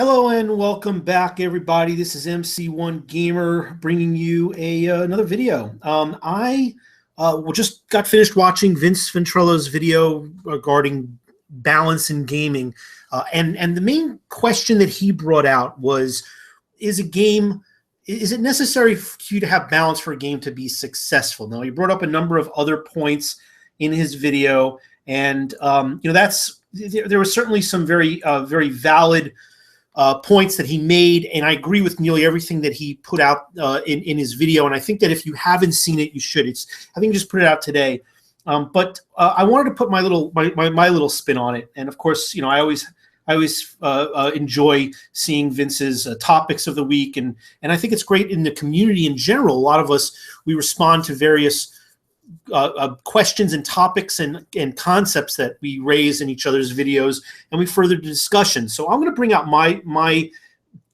Hello and welcome back, everybody. This is MC1 Gamer bringing you another video. I just got finished watching Vince Ventrella's video regarding balance in gaming, and the main question that he brought out was: Is it necessary for you to have balance for a game to be successful? Now, he brought up a number of other points in his video, and there was certainly some very valid points that he made, and I agree with nearly everything that he put out in his video. And I think that if you haven't seen it, you should. I think just put it out today. But I wanted to put my little spin on it. And of course, I always enjoy seeing Vince's topics of the week, and I think it's great in the community in general. A lot of us, we respond to various questions and topics and concepts that we raise in each other's videos, and we further the discussion. So I'm going to bring out my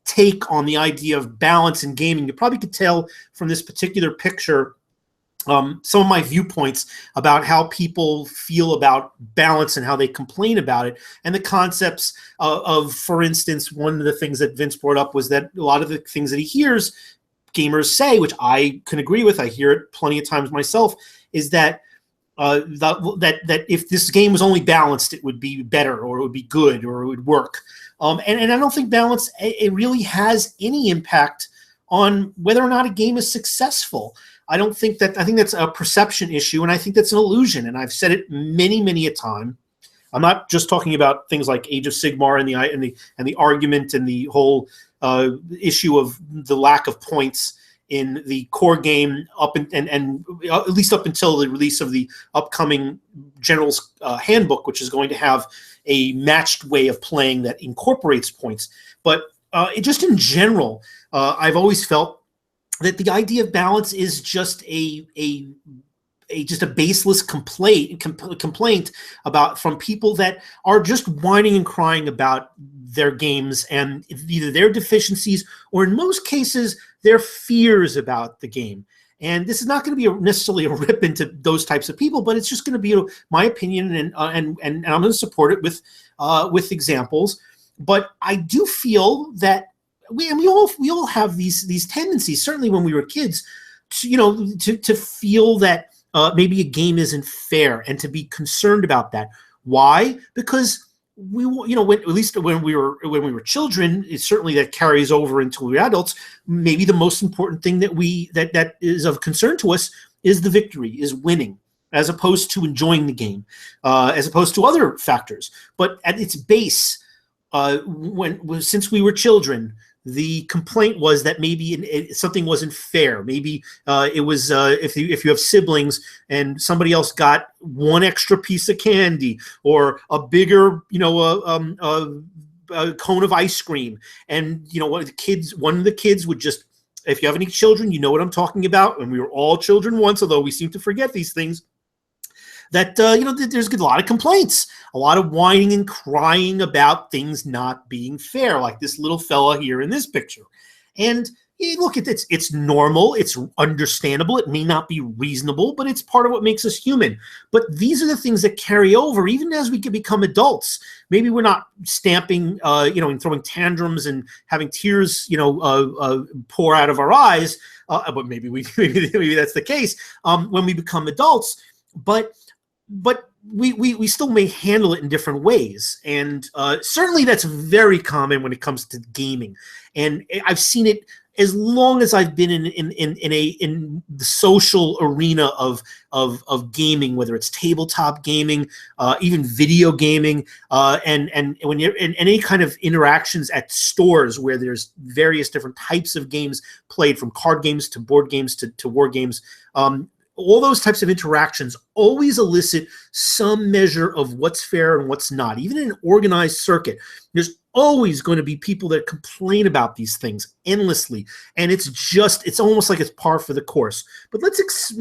take on the idea of balance in gaming. You probably could tell from this particular picture some of my viewpoints about how people feel about balance and how they complain about it, and the concepts of, for instance, one of the things that Vince brought up was that a lot of the things that he hears gamers say, which I can agree with, I hear it plenty of times myself, is that that if this game was only balanced, it would be better, or it would be good, or it would work. And I don't think balance it really has any impact on whether or not a game is successful. I think that's a perception issue, and I think that's an illusion. And I've said it many a time. I'm not just talking about things like Age of Sigmar and the argument and the whole issue of the lack of points in the core game and at least up until the release of the upcoming General's Handbook, which is going to have a matched way of playing that incorporates points. But just in general, I've always felt that the idea of balance is just a baseless complaint from people that are just whining and crying about their games and either their deficiencies or, in most cases, their fears about the game. And this is not going to be necessarily a rip into those types of people, but it's just going to be my opinion, and I'm going to support it with examples. But I do feel that we all have these tendencies, certainly when we were kids, to feel that maybe a game isn't fair, and to be concerned about that. Why? Because at least when we were children, certainly that carries over until we're adults. Maybe the most important thing that is of concern to us is the victory, is winning, as opposed to enjoying the game, as opposed to other factors. But at its base, since we were children, the complaint was that maybe something wasn't fair. Maybe it was if you have siblings and somebody else got one extra piece of candy or a bigger, a cone of ice cream, and one of the kids would just, if you have any children, you know what I'm talking about. And we were all children once, although we seem to forget these things. That there's a lot of complaints, a lot of whining and crying about things not being fair, like this little fella here in this picture. And look, it's normal, it's understandable, it may not be reasonable, but it's part of what makes us human. But these are the things that carry over even as we can become adults. Maybe we're not stamping, and throwing tantrums and having tears, pour out of our eyes, but maybe that's the case when we become adults. But we still may handle it in different ways, and certainly that's very common when it comes to gaming. And I've seen it as long as I've been in the social arena of gaming, whether it's tabletop gaming, even video gaming, and when you're in any kind of interactions at stores where there's various different types of games played, from card games to board games to war games. All those types of interactions always elicit some measure of what's fair and what's not. Even in an organized circuit, there's always going to be people that complain about these things endlessly, and it's almost like it's par for the course. But let's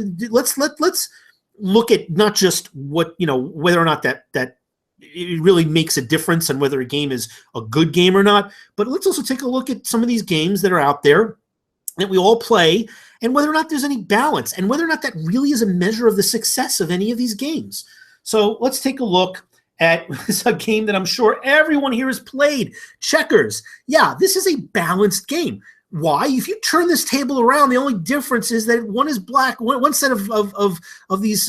look at not just whether or not that it really makes a difference on whether a game is a good game or not, but let's also take a look at some of these games that are out there that we all play, and whether or not there's any balance, and whether or not that really is a measure of the success of any of these games. So let's take a look at a game that I'm sure everyone here has played, checkers. Yeah, this is a balanced game. Why? If you turn this table around, the only difference is that one is black. One set of these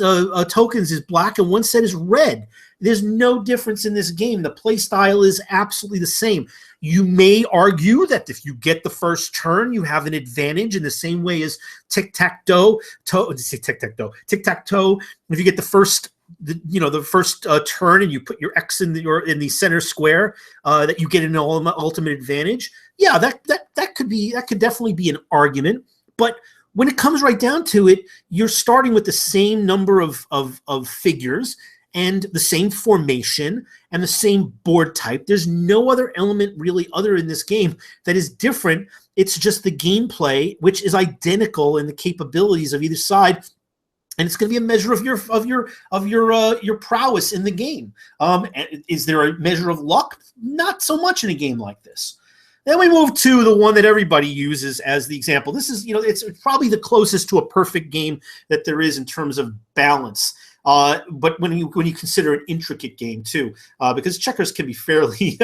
tokens is black, and one set is red. There's no difference in this game. The play style is absolutely the same. You may argue that if you get the first turn, you have an advantage in the same way as tic-tac-toe. Tic-tac-toe. If you get the first turn and you put your X in the center square, that you get an ultimate advantage. Yeah, that could definitely be an argument. But when it comes right down to it, you're starting with the same number of figures and the same formation and the same board type. There's no other element really other in this game that is different. It's just the gameplay, which is identical in the capabilities of either side. And it's going to be a measure of your prowess in the game. Is there a measure of luck? Not so much in a game like this. Then we move to the one that everybody uses as the example. This is, it's probably the closest to a perfect game that there is in terms of balance. But when you consider an intricate game too, because checkers can be fairly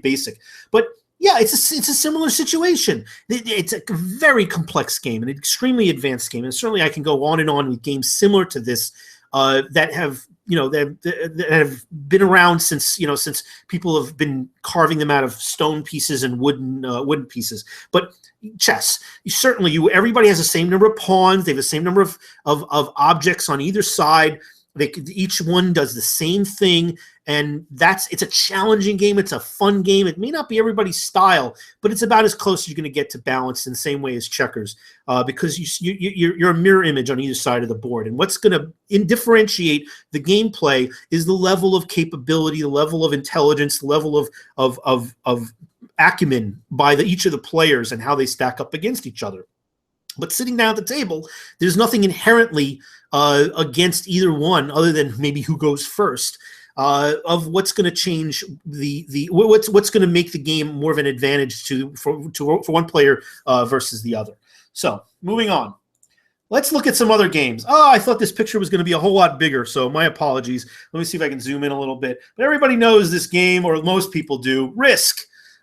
basic. But yeah, it's a similar situation. It's a very complex game, an extremely advanced game, and certainly I can go on and on with games similar to this that have that have been around since people have been carving them out of stone pieces and wooden pieces. But chess, everybody has the same number of pawns. They have the same number of objects on either side. Each one does the same thing, and it's a challenging game. It's a fun game. It may not be everybody's style, but it's about as close as you're going to get to balance in the same way as checkers, because you're a mirror image on either side of the board. And what's going to differentiate the gameplay is the level of capability, the level of intelligence, the level of acumen by each of the players and how they stack up against each other. But sitting down at the table, there's nothing inherently against either one, other than maybe who goes first, of what's going to change what's going to make the game more of an advantage for one player versus the other. So moving on, let's look at some other games. Oh, I thought this picture was going to be a whole lot bigger, so my apologies. Let me see if I can zoom in a little bit. But everybody knows this game, or most people do. Risk.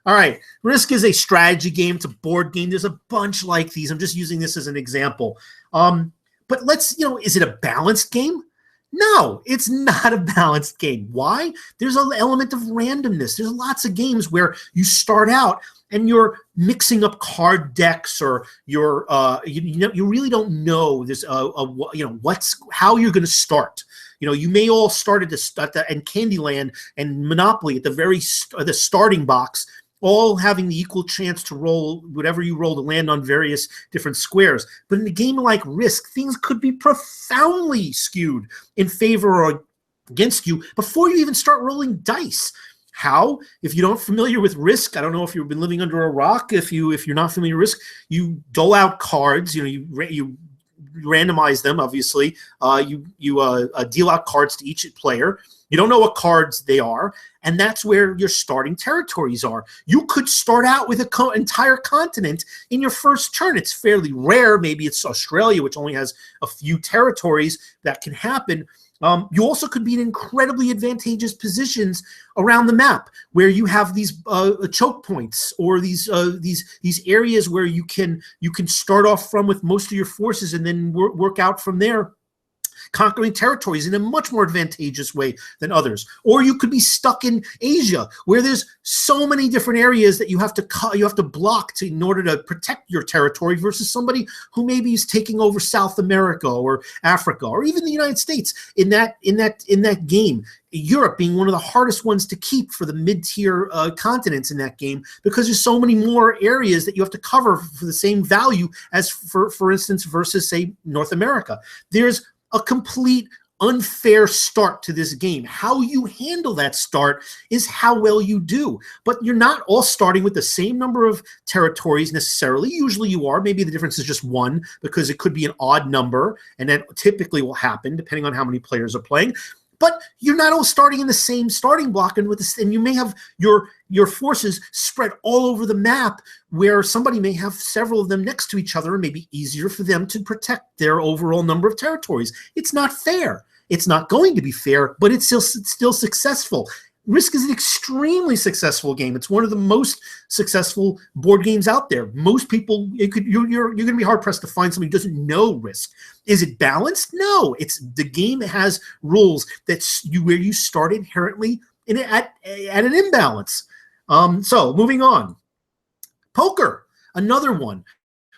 All right, Risk is a strategy game. It's a board game. There's a bunch like these. I'm just using this as an example. But is it a balanced game? No, it's not a balanced game. Why? There's an element of randomness. There's lots of games where you start out and you're mixing up card decks, or you're you really don't know this how you're going to start. You may all start at and Candyland and Monopoly at the starting box, all having the equal chance to roll whatever you roll to land on various different squares. But in a game like Risk, things could be profoundly skewed in favor or against you before you even start rolling dice. How? If you don't familiar with Risk, I don't know if you've been living under a rock. If you're not familiar with Risk, you dole out cards. You randomize them. Obviously, you deal out cards to each player. You don't know what cards they are, and that's where your starting territories are. You could start out with an entire continent in your first turn. It's fairly rare. Maybe it's Australia, which only has a few territories. That can happen. You also could be in incredibly advantageous positions around the map, where you have these choke points, or these areas where you can start off from with most of your forces and then work out from there, conquering territories in a much more advantageous way than others. Or you could be stuck in Asia, where there's so many different areas that you have to block in order to protect your territory, versus somebody who maybe is taking over South America or Africa, or even the United States in that game. Europe being one of the hardest ones to keep for the mid-tier continents in that game, because there's so many more areas that you have to cover for the same value as, for instance, versus, say, North America. There's a complete unfair start to this game. How you handle that start is how well you do. But you're not all starting with the same number of territories necessarily. Usually you are. Maybe the difference is just one, because it could be an odd number, and that typically will happen depending on how many players are playing. But you're not all starting in the same starting block, and you may have your forces spread all over the map, where somebody may have several of them next to each other, and maybe easier for them to protect their overall number of territories. It's not fair. It's not going to be fair, but it's still successful. Risk is an extremely successful game. It's one of the most successful board games out there. Most people, you're going to be hard pressed to find somebody who doesn't know Risk. Is it balanced? No. The game has rules where you start inherently at an imbalance. So moving on, poker, another one.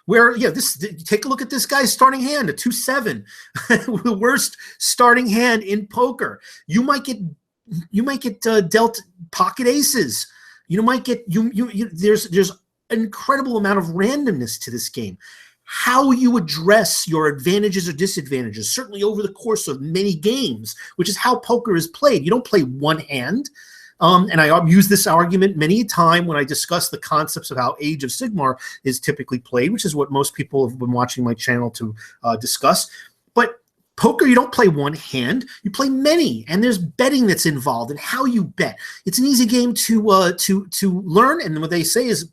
Where, take a look at this guy's starting hand, a 2-7, the worst starting hand in poker. You might get dealt pocket aces. You might get there's an incredible amount of randomness to this game. How you address your advantages or disadvantages, certainly over the course of many games, which is how poker is played. You don't play one hand. And I use this argument many a time when I discuss the concepts of how Age of Sigmar is typically played, which is what most people have been watching my channel to discuss. But poker, you don't play one hand, you play many, and there's betting that's involved in how you bet. It's an easy game to learn, and what they say is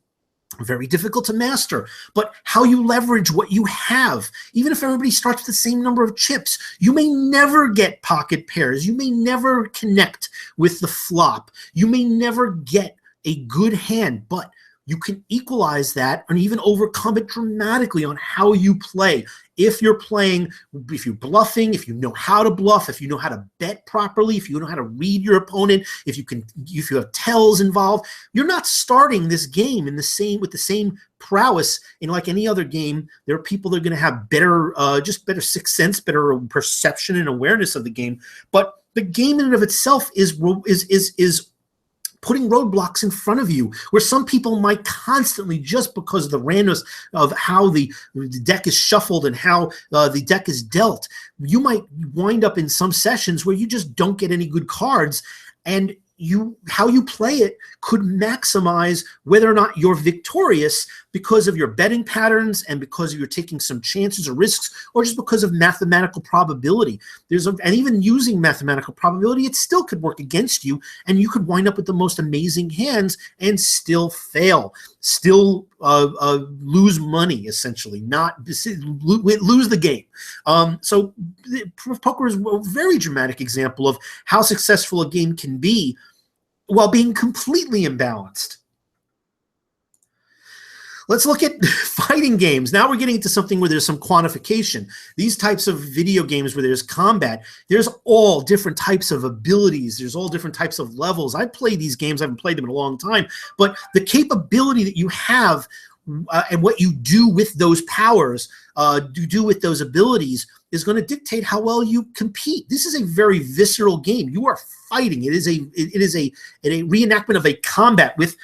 very difficult to master, but how you leverage what you have. Even if everybody starts with the same number of chips, you may never get pocket pairs. You may never connect with the flop. You may never get a good hand, but you can equalize that and even overcome it dramatically on how you play. If you're playing, if you're bluffing, if you know how to bluff, if you know how to bet properly, if you know how to read your opponent, if you have tells involved, you're not starting this game with the same prowess in like any other game. There are people that are going to have better sixth sense, better perception and awareness of the game. But the game in and of itself is putting roadblocks in front of you, where some people might constantly, just because of the randomness of how the deck is shuffled and how the deck is dealt, you might wind up in some sessions where you just don't get any good cards, and how you play it could maximize whether or not you're victorious because of your betting patterns and because you're taking some chances or risks, or just because of mathematical probability. And even using mathematical probability, it still could work against you, and you could wind up with the most amazing hands and still fail, still lose money, essentially, lose the game. So poker is a very dramatic example of how successful a game can be while being completely imbalanced. Let's look at fighting games. Now we're getting into something where there's some quantification. These types of video games where there's combat, there's all different types of abilities. There's all different types of levels. I play these games. I haven't played them in a long time. But the capability that you have and what you do with those powers, do with those abilities, is going to dictate how well you compete. This is a very visceral game. You are fighting. It is a reenactment of a combat with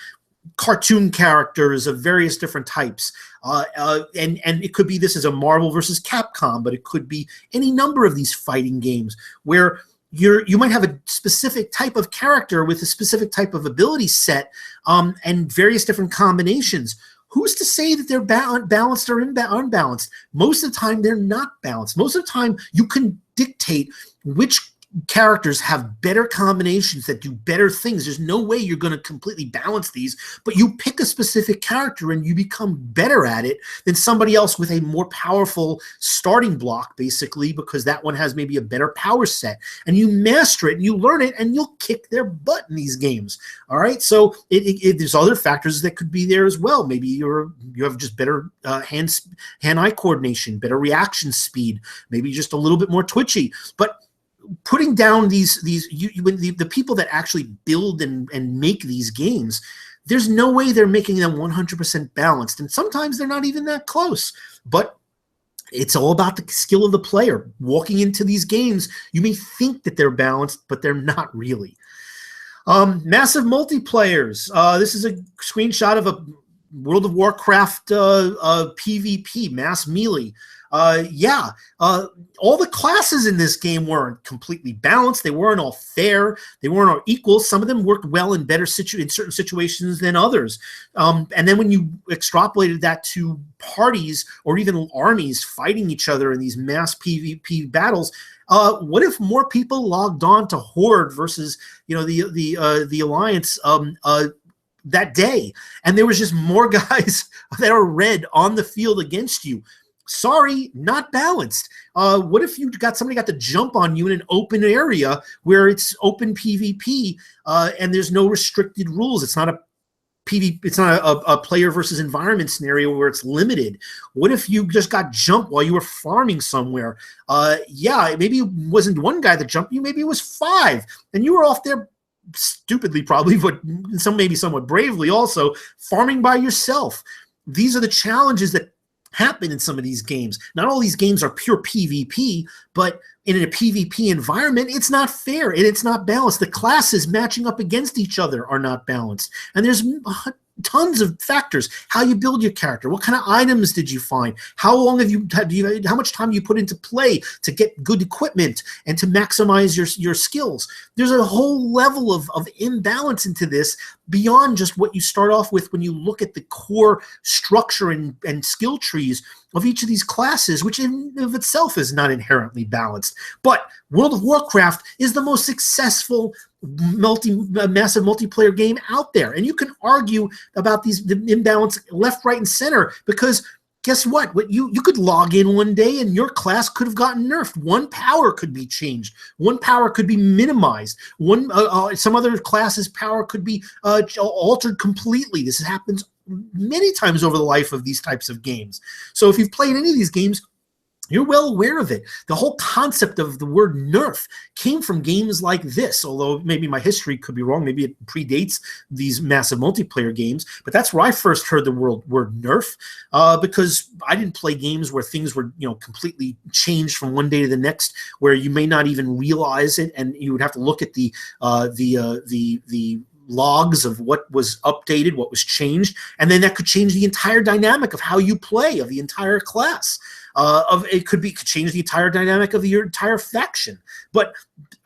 cartoon characters of various different types, and it could be this is a Marvel versus Capcom, but it could be any number of these fighting games where you might have a specific type of character with a specific type of ability set, and various different combinations. Who's to say that they're balanced or unbalanced? Most of the time, they're not balanced. Most of the time, you can dictate which characters have better combinations that do better things. There's no way you're going to completely balance these, but you pick a specific character and you become better at it than somebody else with a more powerful starting block, basically, because that one has maybe a better power set, and you master it and you learn it and you'll kick their butt in these games. All right. So there's other factors that could be there as well. Maybe you have just better hand-eye coordination, better reaction speed, maybe just a little bit more twitchy, but putting down the people that actually build and make these games, there's no way they're making them 100% balanced, and sometimes they're not even that close. But it's all about the skill of the player. Walking into these games, you may think that they're balanced, but they're not really. Massive multiplayers. This is a screenshot of a World of Warcraft PvP, mass melee. All the classes in this game weren't completely balanced. They weren't all fair. They weren't all equal. Some of them worked well in in certain situations than others. And then when you extrapolated that to parties or even armies fighting each other in these mass PvP battles, what if more people logged on to Horde versus the Alliance that day, and there was just more guys that are red on the field against you? Sorry, not balanced. What if somebody got to jump on you in an open area where it's open PvP and there's no restricted rules? It's not a it's not a player versus environment scenario where it's limited. What if you just got jumped while you were farming somewhere? Yeah, maybe it wasn't one guy that jumped you, maybe it was 5, and you were off there stupidly probably, but maybe somewhat bravely also, farming by yourself. These are the challenges that happen in some of these games. Not all these games are pure PvP, but in a PvP environment, it's not fair and it's not balanced. The classes matching up against each other are not balanced. And there's tons of factors. How you build your character, what kind of items did you find, how long how much time you put into play to get good equipment and to maximize your skills. There's a whole level of imbalance into this beyond just what you start off with when you look at the core structure and skill trees of each of these classes, which in of itself is not inherently balanced. But World of Warcraft is the most successful massive multiplayer game out there. And you can argue about the imbalance left, right, and center, because guess what? You could log in one day and your class could have gotten nerfed. One power could be changed. One power could be minimized. Some other class's power could be altered completely. This happens many times over the life of these types of games. So if you've played any of these games, you're well aware of it. The whole concept of the word nerf came from games like this, although maybe my history could be wrong. Maybe it predates these massive multiplayer games, but that's where I first heard the word nerf, because I didn't play games where things were completely changed from one day to the next, where you may not even realize it, and you would have to look at the logs of what was updated, what was changed, and then that could change the entire dynamic of how you play, of the entire class. It could change the entire dynamic of your entire faction. But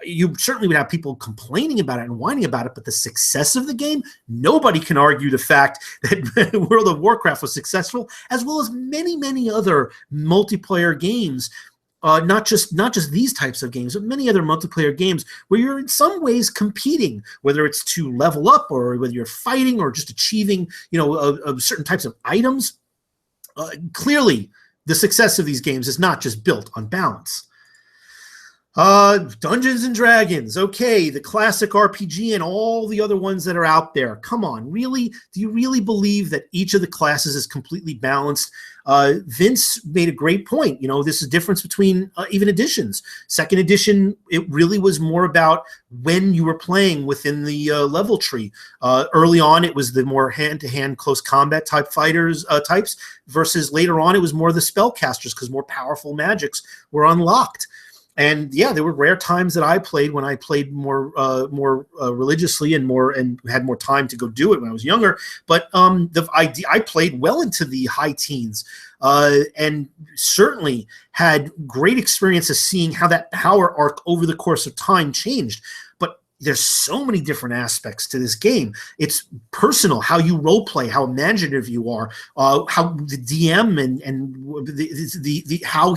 you certainly would have people complaining about it and whining about it. But the success of the game, nobody can argue the fact that World of Warcraft was successful, as well as many, many other multiplayer games. Not just these types of games, but many other multiplayer games where you're in some ways competing, whether it's to level up or whether you're fighting or just achieving, certain types of items. Clearly, the success of these games is not just built on balance. Dungeons and Dragons, okay, the classic RPG and all the other ones that are out there. Come on, really? Do you really believe that each of the classes is completely balanced? Vince made a great point. This is a difference between even editions. Second edition, it really was more about when you were playing within the level tree. Early on, it was the more hand-to-hand close combat type fighters types, versus later on, it was more the spellcasters, because more powerful magics were unlocked. And yeah, there were rare times that I played when I played more religiously and had more time to go do it when I was younger. But I played well into the high teens, and certainly had great experiences seeing how that power arc over the course of time changed. But there's so many different aspects to this game. It's personal, how you role play, how imaginative you are, how the DM and how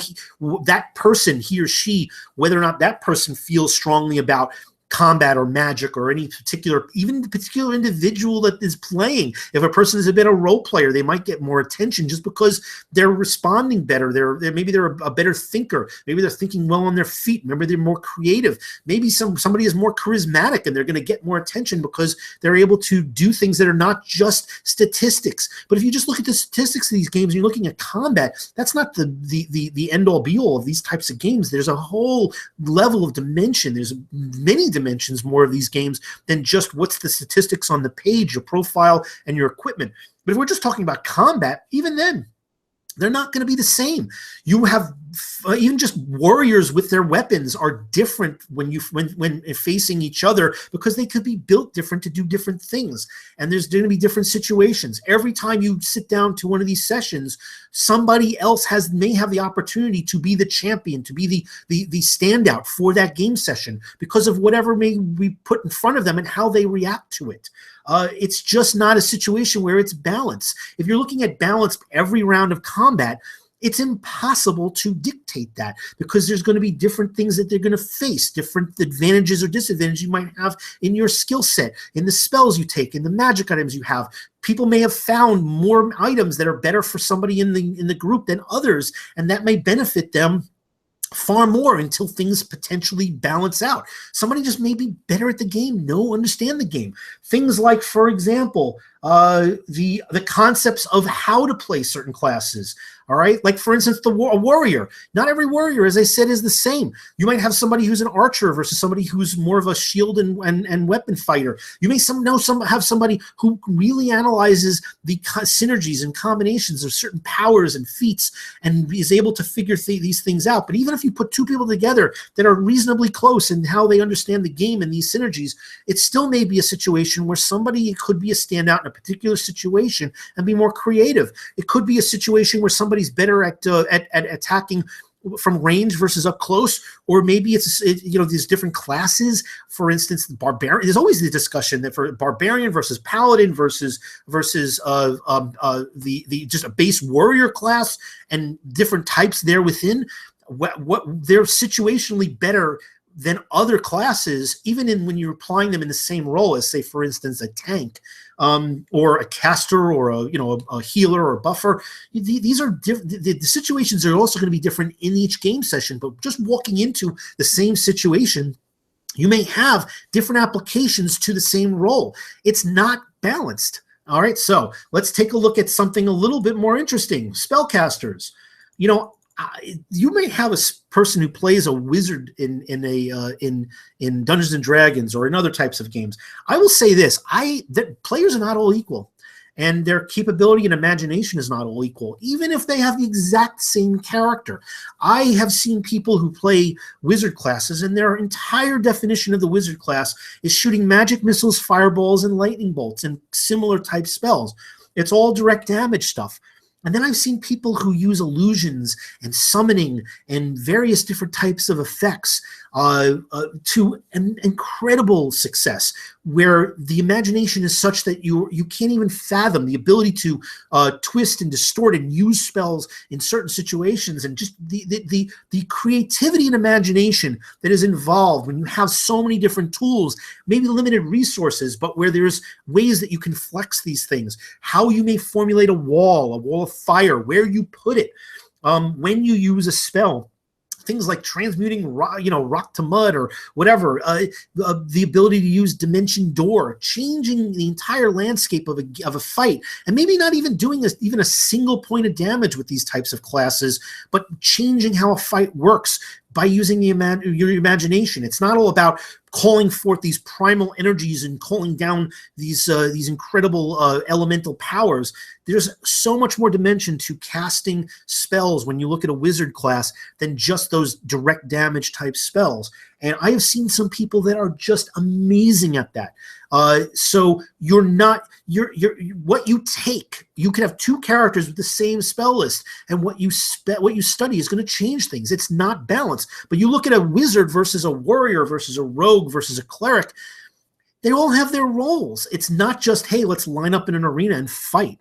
that person, he or she, whether or not that person feels strongly about combat or magic or any particular, even the particular individual that is playing. If a person is a better role player, they might get more attention just because they're responding better. Maybe they're a better thinker. Maybe they're thinking well on their feet. Maybe they're more creative. Maybe somebody is more charismatic and they're going to get more attention because they're able to do things that are not just statistics. But if you just look at the statistics of these games and you're looking at combat, that's not the end all be all of these types of games. There's a whole level of dimension. There's many dimensions more of these games than just what's the statistics on the page, your profile, and your equipment. But if we're just talking about combat, even then, they're not going to be the same. You have even just warriors with their weapons are different when facing each other, because they could be built different to do different things. And there's going to be different situations. Every time you sit down to one of these sessions, somebody else may have the opportunity to be the champion, to be the standout for that game session because of whatever may be put in front of them and how they react to it. It's just not a situation where it's balanced. If you're looking at balance every round of combat, It's impossible to dictate that because there's going to be different things that they're going to face, different advantages or disadvantages you might have in your skill set, in the spells you take, in the magic items you have. People may have found more items that are better for somebody in the group than others, and that may benefit them far more until things potentially balance out. Somebody just may be better at the game, understand the game. Things like, for example, the concepts of how to play certain classes. All right, like for instance, a warrior. Not every warrior, as I said, is the same. You might have somebody who's an archer versus somebody who's more of a shield and weapon fighter. You may have somebody who really analyzes the synergies and combinations of certain powers and feats and is able to figure these things out. But even if you put two people together that are reasonably close in how they understand the game and these synergies, it still may be a situation where somebody could be a standout in a particular situation and be more creative. It could be a situation where somebody's better at attacking from range versus up close, or maybe it's these different classes. For instance, the barbarian. There's always the discussion that for barbarian versus paladin versus the just a base warrior class and different types there within. What they're situationally better than other classes, even when you're applying them in the same role as, say, for instance, a tank or a caster or a healer or a buffer. These are different. The situations are also going to be different in each game session, but just walking into the same situation, you may have different applications to the same role. It's not balanced. All right, so let's take a look at something a little bit more interesting. Spellcasters. You may have a person who plays a wizard in Dungeons and Dragons or in other types of games. I will say this: that players are not all equal, and their capability and imagination is not all equal, even if they have the exact same character. I have seen people who play wizard classes, and their entire definition of the wizard class is shooting magic missiles, fireballs, and lightning bolts, and similar type spells. It's all direct damage stuff. And then I've seen people who use illusions and summoning and various different types of effects to an incredible success, where the imagination is such that you can't even fathom the ability to twist and distort and use spells in certain situations, and just the creativity and imagination that is involved when you have so many different tools, maybe limited resources, but where there's ways that you can flex these things, how you may formulate a wall of fire, where you put it, when you use a spell. Things like transmuting rock to mud or whatever, the ability to use Dimension Door, changing the entire landscape of a fight, and maybe not even doing even a single point of damage with these types of classes, but changing how a fight works by using your imagination. It's not all about calling forth these primal energies and calling down these incredible elemental powers. There's so much more dimension to casting spells when you look at a wizard class than just those direct damage type spells. And I have seen some people that are just amazing at that. So what you take, you can have two characters with the same spell list, and what you study is going to change things. It's not balanced. But you look at a wizard versus a warrior versus a rogue versus a cleric, they all have their roles. It's not just, hey, let's line up in an arena and fight.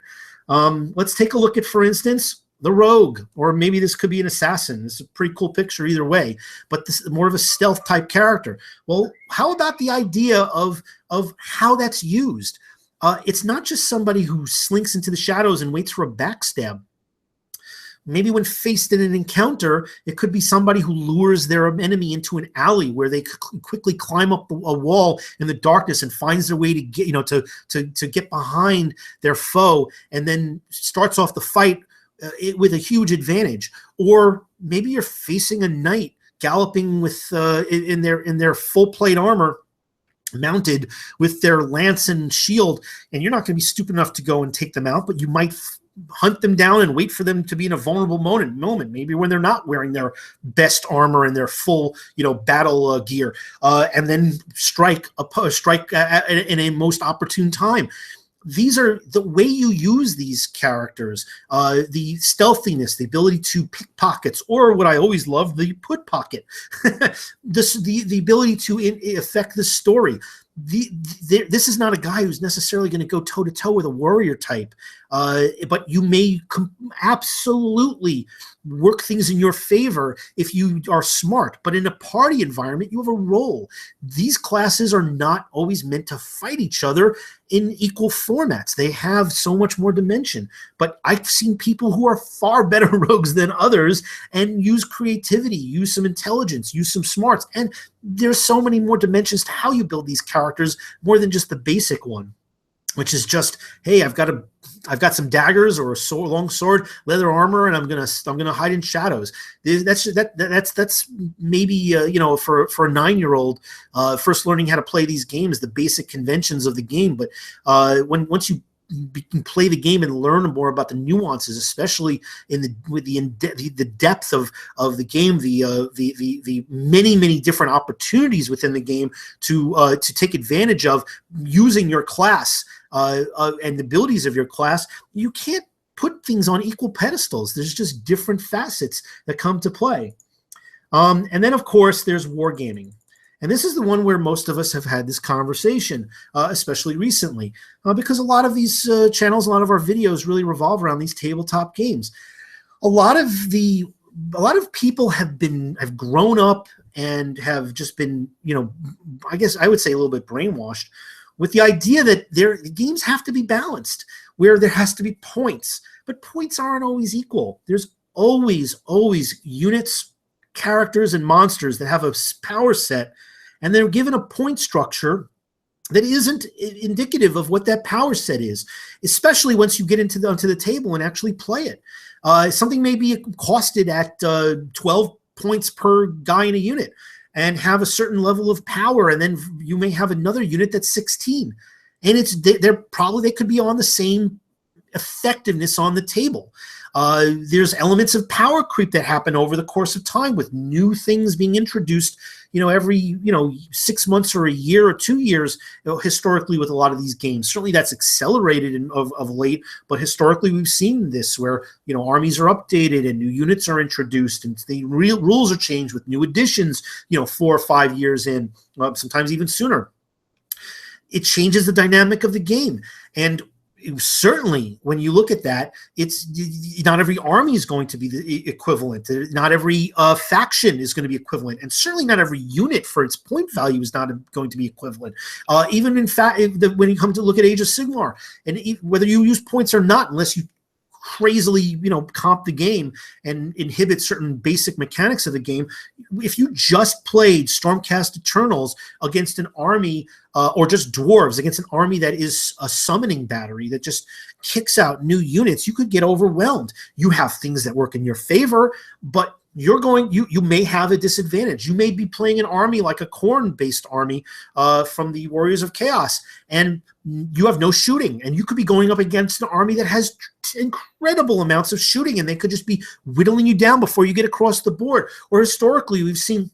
Let's take a look at, for instance, the rogue, or maybe this could be an assassin. It's a pretty cool picture either way, but this is more of a stealth type character. Well, how about the idea of how that's used? It's not just somebody who slinks into the shadows and waits for a backstab. Maybe when faced in an encounter, it could be somebody who lures their enemy into an alley where they quickly climb up a wall in the darkness and finds their way to get, to get behind their foe, and then starts off the fight with a huge advantage. Or maybe you're facing a knight galloping with in their full plate armor, mounted with their lance and shield, and you're not going to be stupid enough to go and take them out, but you might hunt them down and wait for them to be in a vulnerable moment, maybe when they're not wearing their best armor and their full battle gear, and then strike in a most opportune time. These are the way you use these characters, the stealthiness, the ability to pick pockets, or what I always love, the put pocket, the ability to affect the story. this is not a guy who's necessarily going to go toe-to-toe with a warrior type, but you may absolutely work things in your favor if you are smart. But in a party environment, you have a role. These classes are not always meant to fight each other in equal formats. They have so much more dimension. But I've seen people who are far better rogues than others and use creativity, use some intelligence, use some smarts. And there's so many more dimensions to how you build these characters, more than just the basic one, which is just, hey, I've got some daggers or a long sword, leather armor, and I'm gonna hide in shadows. That's maybe for a 9-year-old first learning how to play these games, the basic conventions of the game. But once you can play the game and learn more about the nuances, especially with the depth of the game, the many different opportunities within the game to take advantage of using your class and the abilities of your class. You can't put things on equal pedestals. There's just different facets that come to play. And then, of course, there's wargaming. And this is the one where most of us have had this conversation, especially recently, because a lot of these channels, a lot of our videos really revolve around these tabletop games. A lot of people have grown up and have just been, I guess I would say a little bit brainwashed with the idea that the games have to be balanced, where there has to be points, but points aren't always equal. There's always units, characters, and monsters that have a power set, and they're given a point structure that isn't indicative of what that power set is, especially once you get onto the table and actually play it. Something may be costed at 12 points per guy in a unit and have a certain level of power, and then you may have another unit that's 16. And they could be on the same effectiveness on the table. There's elements of power creep that happen over the course of time, with new things being introduced, every 6 months or a year or 2 years, historically with a lot of these games. Certainly that's accelerated of late, but historically we've seen this where, armies are updated and new units are introduced and the real rules are changed with new additions, 4 or 5 years in, sometimes even sooner. It changes the dynamic of the game. And certainly, when you look at that, it's not every army is going to be the equivalent. Not every faction is going to be equivalent, and certainly not every unit for its point value is not going to be equivalent. Even in fact, when you come to look at Age of Sigmar, and whether you use points or not, unless you crazily, comp the game and inhibit certain basic mechanics of the game. If you just played Stormcast Eternals against an army, or just dwarves against an army that is a summoning battery that just kicks out new units, you could get overwhelmed. You have things that work in your favor, but you may have a disadvantage. You may be playing an army like a Khorne-based army from the Warriors of Chaos, and you have no shooting, and you could be going up against an army that has incredible amounts of shooting, and they could just be whittling you down before you get across the board. Or historically, we've seen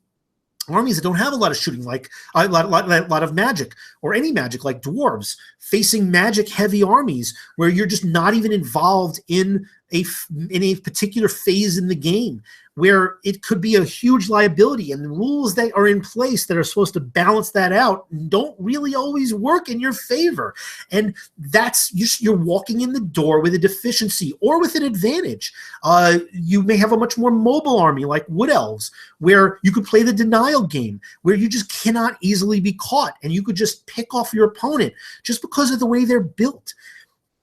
armies that don't have a lot of shooting, like a lot of magic, or any magic, like dwarves, facing magic-heavy armies where you're just not even involved in a particular phase in the game, where it could be a huge liability, and the rules that are in place that are supposed to balance that out don't really always work in your favor. And you're walking in the door with a deficiency or with an advantage. You may have a much more mobile army like Wood Elves, where you could play the denial game, where you just cannot easily be caught, and you could just pick off your opponent just because of the way they're built.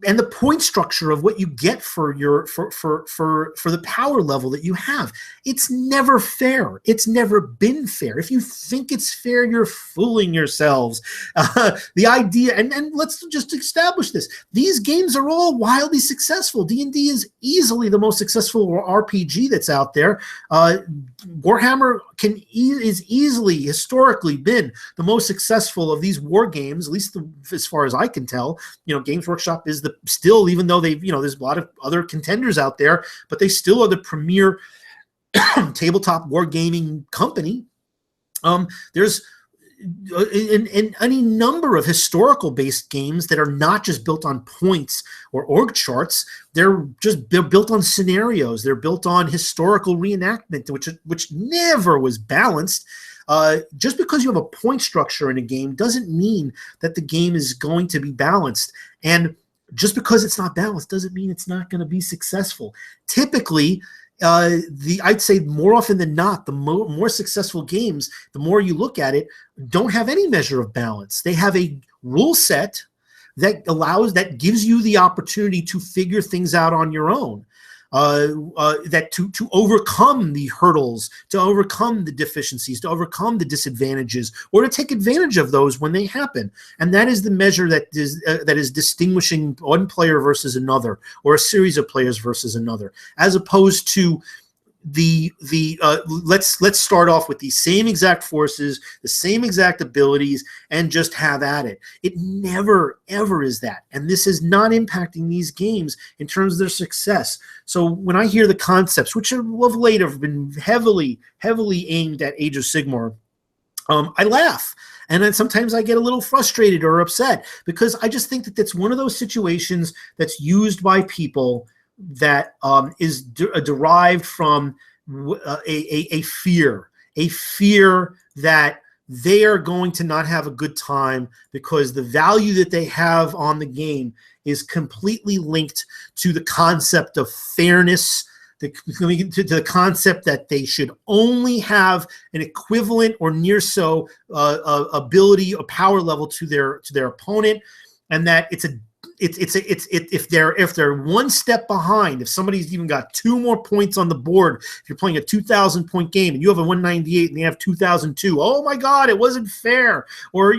And the point structure of what you get for the power level that you have, it's never fair. It's never been fair. If you think it's fair, you're fooling yourselves. The idea, and let's just establish this: these games are all wildly successful. D&D is easily the most successful RPG that's out there. Warhammer is easily historically been the most successful of these war games, at least as far as I can tell. Games Workshop is still, even though they've, there's a lot of other contenders out there, but they still are the premier tabletop wargaming company. There's any number of historical based games that are not just built on points or org charts. They're built on scenarios. They're built on historical reenactment, which never was balanced. just because you have a point structure in a game doesn't mean that the game is going to be balanced. And just because it's not balanced doesn't mean it's not going to be successful. Typically, I'd say more often than not, the more successful games, the more you look at it, don't have any measure of balance. They have a rule set that gives you the opportunity to figure things out on your own. That to overcome the hurdles, to overcome the deficiencies, to overcome the disadvantages, or to take advantage of those when they happen. And that is the measure that is distinguishing one player versus another, or a series of players versus another, as opposed to let's start off with the same exact forces, the same exact abilities, and just have at it. It never, ever is that. And this is not impacting these games in terms of their success. So when I hear the concepts, which of late have been heavily aimed at Age of Sigmar, I laugh. And then sometimes I get a little frustrated or upset, because I just think that that's one of those situations that's used by people that is derived from a fear that they are going to not have a good time because the value that they have on the game is completely linked to the concept of fairness, to the concept that they should only have an equivalent or near so ability or power level to their opponent, and that if they're one step behind, if somebody's even got 2 more points on the board, if you're playing a 2,000 point game and you have a 198 and they have 2,002, oh my God, it wasn't fair. Or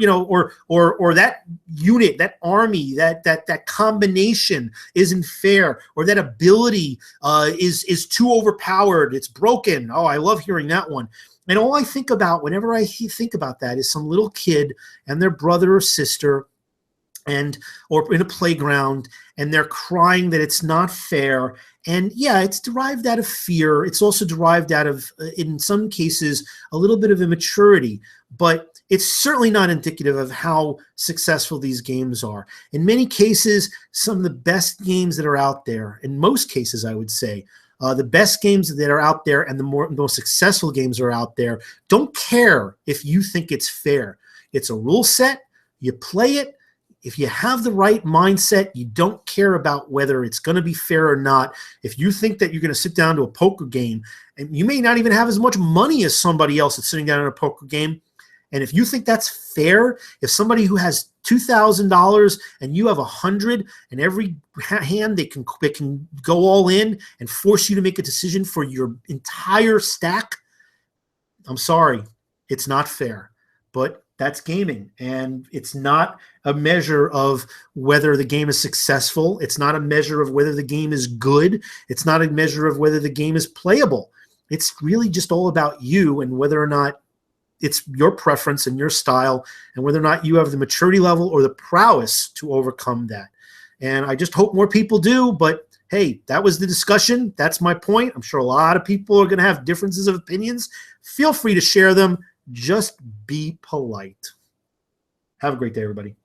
or that unit, that army, that combination isn't fair, or that ability is too overpowered, it's broken. Oh, I love hearing that one. And all I think about whenever I think about that is some little kid and their brother or sister, or in a playground, and they're crying that it's not fair. And yeah, it's derived out of fear. It's also derived out of, in some cases, a little bit of immaturity, but it's certainly not indicative of how successful these games are. In many cases, some of the best games that are out there, in most cases, I would say, the best games that are out there and the most successful games are out there, don't care if you think it's fair. It's a rule set. You play it. If you have the right mindset, you don't care about whether it's going to be fair or not. If you think that you're going to sit down to a poker game, and you may not even have as much money as somebody else that's sitting down at a poker game, and if you think that's fair, if somebody who has $2,000 and you have 100, and every hand they can go all in and force you to make a decision for your entire stack, I'm sorry, it's not fair. But that's gaming, and it's not a measure of whether the game is successful. It's not a measure of whether the game is good. It's not a measure of whether the game is playable. It's really just all about you and whether or not it's your preference and your style, and whether or not you have the maturity level or the prowess to overcome that. And I just hope more people do, but hey, that was the discussion. That's my point. I'm sure a lot of people are going to have differences of opinions. Feel free to share them. Just be polite. Have a great day, everybody.